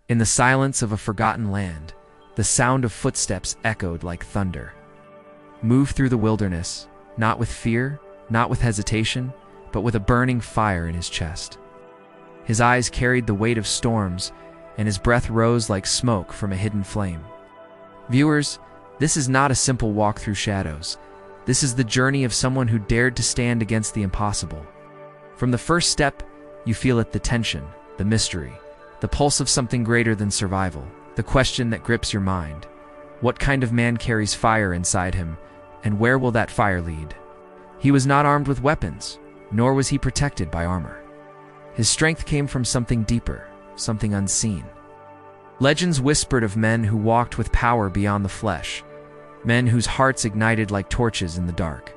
In the silence of a forgotten land, the sound of footsteps echoed like thunder. Move through the wilderness, not with fear, not with hesitation, but with a burning fire in his chest. His eyes carried the weight of storms, and his breath rose like smoke from a hidden flame. Viewers, this is not a simple walk through shadows. This is the journey of someone who dared to stand against the impossible. From the first step, you feel it, the tension, the mystery, the pulse of something greater than survival, the question that grips your mind. What kind of man carries fire inside him, and where will that fire lead? He was not armed with weapons, nor was he protected by armor. His strength came from something deeper, something unseen. Legends whispered of men who walked with power beyond the flesh, men whose hearts ignited like torches in the dark.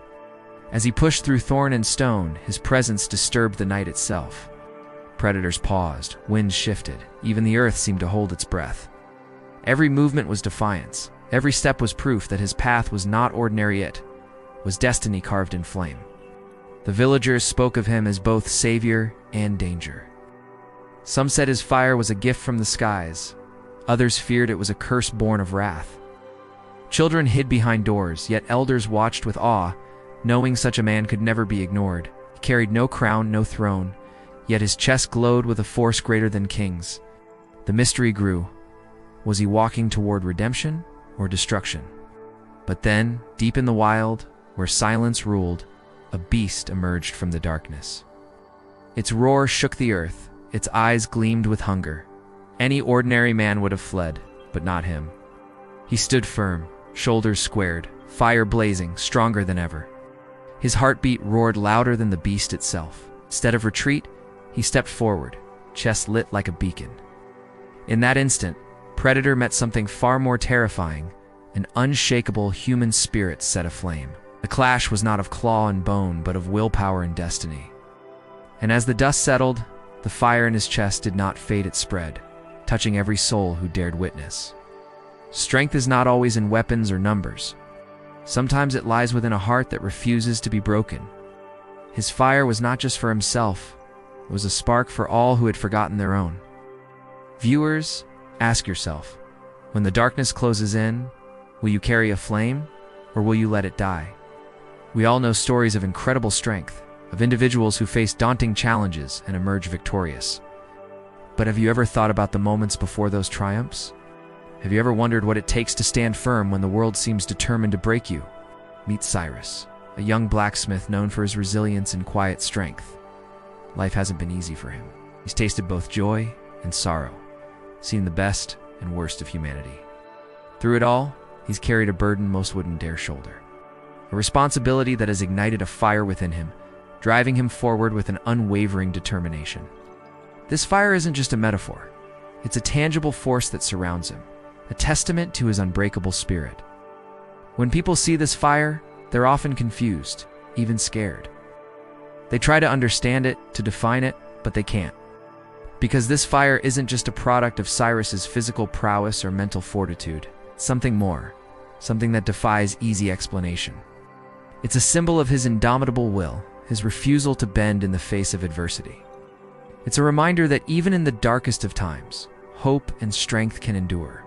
As he pushed through thorn and stone, his presence disturbed the night itself. Predators paused, winds shifted, even the earth seemed to hold its breath. Every movement was defiance, every step was proof that his path was not ordinary, it was destiny carved in flame. The villagers spoke of him as both savior and danger. Some said his fire was a gift from the skies, others feared it was a curse born of wrath. Children hid behind doors, yet elders watched with awe, knowing such a man could never be ignored. He carried no crown, no throne, yet his chest glowed with a force greater than kings. The mystery grew. Was he walking toward redemption or destruction? But then, deep in the wild, where silence ruled, a beast emerged from the darkness. Its roar shook the earth, its eyes gleamed with hunger. Any ordinary man would have fled, but not him. He stood firm, shoulders squared, fire blazing, stronger than ever. His heartbeat roared louder than the beast itself. Instead of retreat, he stepped forward, chest lit like a beacon. In that instant, Predator met something far more terrifying, an unshakable human spirit set aflame. The clash was not of claw and bone, but of willpower and destiny. And as the dust settled, the fire in his chest did not fade, it spread, touching every soul who dared witness. Strength is not always in weapons or numbers. Sometimes it lies within a heart that refuses to be broken. His fire was not just for himself, it was a spark for all who had forgotten their own. Viewers, ask yourself, when the darkness closes in, will you carry a flame, or will you let it die? We all know stories of incredible strength, of individuals who face daunting challenges and emerge victorious. But have you ever thought about the moments before those triumphs? Have you ever wondered what it takes to stand firm when the world seems determined to break you? Meet Cyrus, a young blacksmith known for his resilience and quiet strength. Life hasn't been easy for him. He's tasted both joy and sorrow, seen the best and worst of humanity. Through it all, he's carried a burden most wouldn't dare shoulder. A responsibility that has ignited a fire within him, driving him forward with an unwavering determination. This fire isn't just a metaphor. It's a tangible force that surrounds him, a testament to his unbreakable spirit. When people see this fire, they're often confused, even scared. They try to understand it, to define it, but they can't. Because this fire isn't just a product of Cyrus's physical prowess or mental fortitude. It's something more, something that defies easy explanation. It's a symbol of his indomitable will, his refusal to bend in the face of adversity. It's a reminder that even in the darkest of times, hope and strength can endure.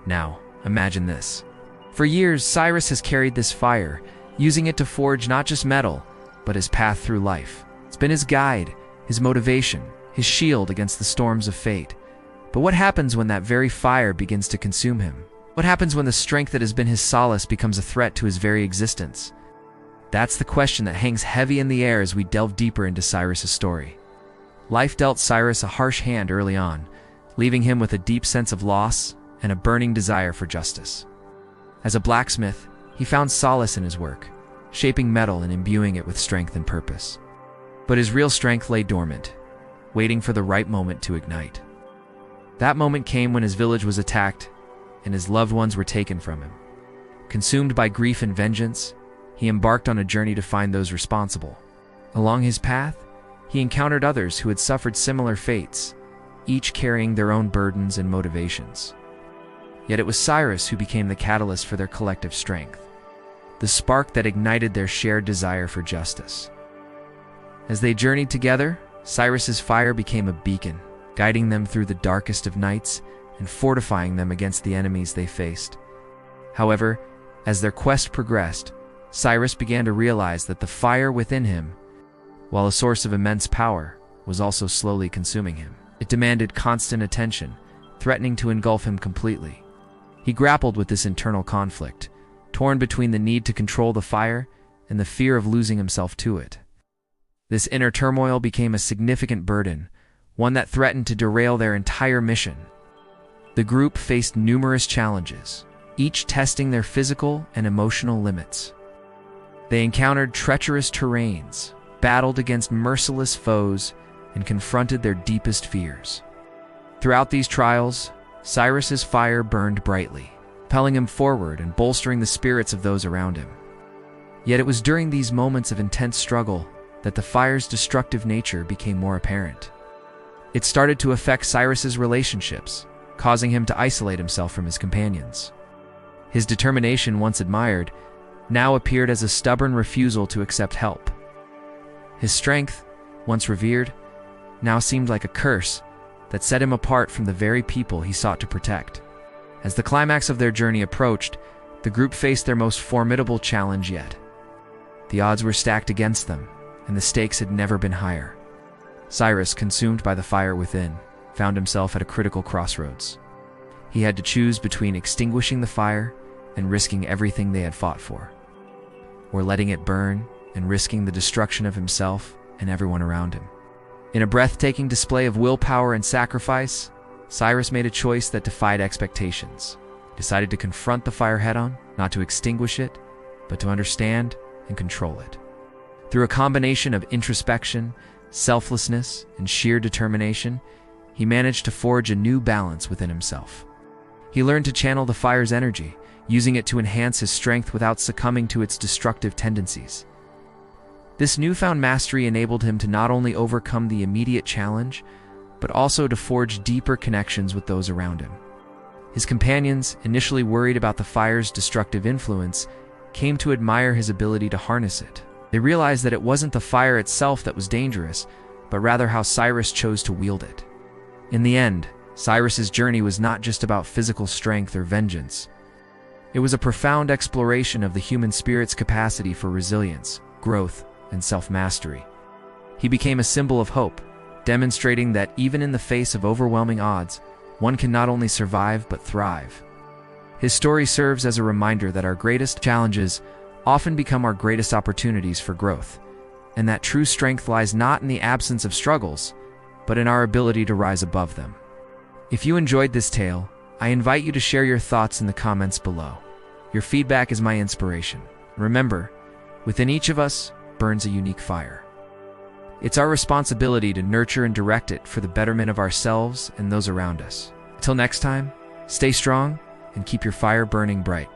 Now, imagine this. For years, Cyrus has carried this fire, using it to forge not just metal, but his path through life. It's been his guide, his motivation, his shield against the storms of fate. But what happens when that very fire begins to consume him? What happens when the strength that has been his solace becomes a threat to his very existence? That's the question that hangs heavy in the air as we delve deeper into Cyrus's story. Life dealt Cyrus a harsh hand early on, leaving him with a deep sense of loss and a burning desire for justice. As a blacksmith, he found solace in his work, shaping metal and imbuing it with strength and purpose. But his real strength lay dormant, waiting for the right moment to ignite. That moment came when his village was attacked and his loved ones were taken from him. Consumed by grief and vengeance, he embarked on a journey to find those responsible. Along his path, he encountered others who had suffered similar fates, each carrying their own burdens and motivations. Yet it was Cyrus who became the catalyst for their collective strength, the spark that ignited their shared desire for justice. As they journeyed together, Cyrus's fire became a beacon, guiding them through the darkest of nights and fortifying them against the enemies they faced. However, as their quest progressed, Cyrus began to realize that the fire within him, while a source of immense power, was also slowly consuming him. It demanded constant attention, threatening to engulf him completely. He grappled with this internal conflict, torn between the need to control the fire and the fear of losing himself to it. This inner turmoil became a significant burden, one that threatened to derail their entire mission. The group faced numerous challenges, each testing their physical and emotional limits. They encountered treacherous terrains, battled against merciless foes, and confronted their deepest fears. Throughout these trials, Cyrus's fire burned brightly, propelling him forward and bolstering the spirits of those around him. Yet it was during these moments of intense struggle that the fire's destructive nature became more apparent. It started to affect Cyrus's relationships, causing him to isolate himself from his companions. His determination, once admired, now appeared as a stubborn refusal to accept help. His strength, once revered, now seemed like a curse that set him apart from the very people he sought to protect. As the climax of their journey approached, the group faced their most formidable challenge yet. The odds were stacked against them, and the stakes had never been higher. Cyrus, consumed by the fire within, found himself at a critical crossroads. He had to choose between extinguishing the fire and risking everything they had fought for, or letting it burn and risking the destruction of himself and everyone around him. In a breathtaking display of willpower and sacrifice, Cyrus made a choice that defied expectations. He decided to confront the fire head-on, not to extinguish it, but to understand and control it. Through a combination of introspection, selflessness, and sheer determination, he managed to forge a new balance within himself. He learned to channel the fire's energy, using it to enhance his strength without succumbing to its destructive tendencies. This newfound mastery enabled him to not only overcome the immediate challenge, but also to forge deeper connections with those around him. His companions, initially worried about the fire's destructive influence, came to admire his ability to harness it. They realized that it wasn't the fire itself that was dangerous, but rather how Cyrus chose to wield it. In the end, Cyrus's journey was not just about physical strength or vengeance. It was a profound exploration of the human spirit's capacity for resilience, growth, and self-mastery. He became a symbol of hope, demonstrating that even in the face of overwhelming odds, one can not only survive but thrive. His story serves as a reminder that our greatest challenges often become our greatest opportunities for growth, and that true strength lies not in the absence of struggles, but in our ability to rise above them. If you enjoyed this tale, I invite you to share your thoughts in the comments below. Your feedback is my inspiration. Remember, within each of us burns a unique fire. It's our responsibility to nurture and direct it for the betterment of ourselves and those around us. Until next time, stay strong and keep your fire burning bright.